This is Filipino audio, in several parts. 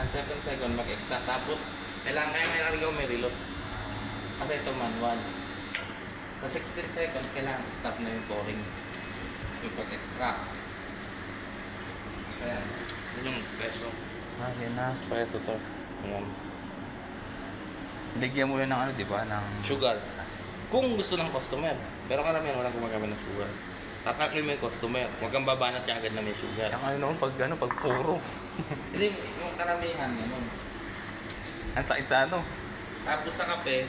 second mag-extra. Tapos, kailangan kaya may narigaw may reload. Kasi ito manual. Sa 16 seconds, kailangan stop na yung pouring. Yung pag-extract. Ayan. Yun yung espresso. Ah, yan na. Espresso to. Ayan. Ligyan mo yun ng ano, di ba? Ng Sugar. Kung gusto ng customer. Pero karamihan walang gumagamit ng sugar. Tatakli mo yung customer. Huwag kang babanat niya agad na may sugar. Ang ano naman, pag puro. Hindi, yung karamihan naman. Ang sakit sa ano. Tapos sa kape,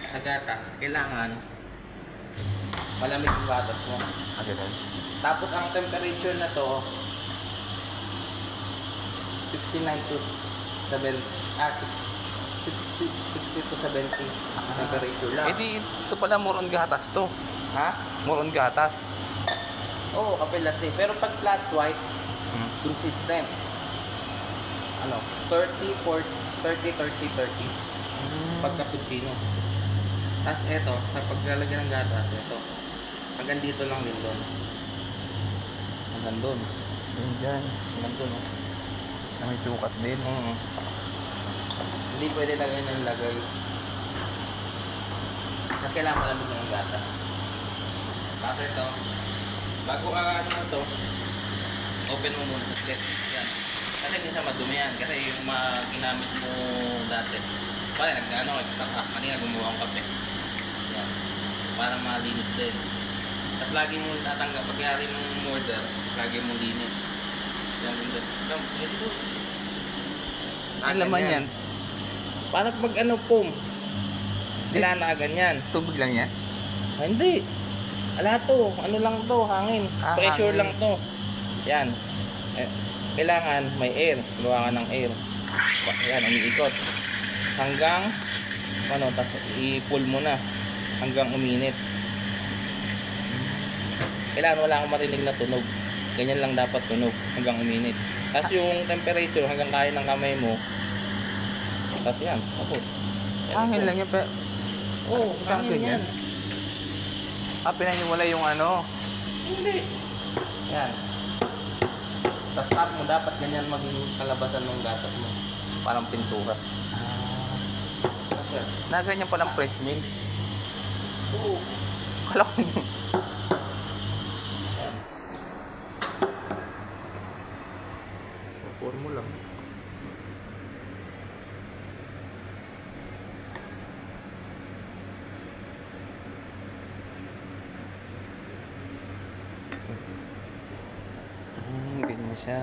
sa gatas, kailangan malamig yung gatas mo. Ah, ganun. Tapos ang temperature na to 59 to 7 60 to 70 temperature lang. Eh di, ito pala moron gatas to. Ha? Moron gatas. Oo, kape latte. Pero pag flat white, consistent. Ano? 30, 30. Pag cappuccino. Tapos eto, sa paglalagyan ng gatas, eto. Hanggang dito lang din doon. Hanggang doon. Yun dyan. Hanggang doon, oh. Na may sukat din. Hindi pwede lagay ng lagay. Kasi kailangan malamig ng gatas. Tapos ito, bago ka ano na to, open mo muna sa set. Yan. Kasi hindi siya madumi yan. Kasi yung mga ginamit mo dati. Pare, extra ka. Kanina gumawa akong kape. Yan. Para malinis din. Tapos lagi mo tatanggap. Pag yari mong order, lagi mo linis. Yan din doon. Ito. Ang laman yan. Para pag ano foam. Kailangan na ganyan. Tubig lang yan. Ah, hindi. Ala to. Ano lang to? Hangin. Ah, Pressure hangin. lang to. Yan. Eh, kailangan may air. Gawa ka ng air. Yan, umiikot. Hanggang, ano, tapos i-pull mo na. Hanggang uminit. Kailangan wala akong marinig na tunog. Ganyan lang dapat tunog. Hanggang uminit. Tapos yung temperature hanggang kaya ng kamay mo. Tapos yan. Tapos. Hangin lang yan. Pero, Oo, hangin ganyan. yan. pinaniwala yung ano. Hindi. Yan. Sa start mo, dapat ganyan maging kalabasan ng gatas mo. Parang pintura. Okay. Na ganyan palang press mill. Oo. Kala ko Pour mo lang. ganyan siya.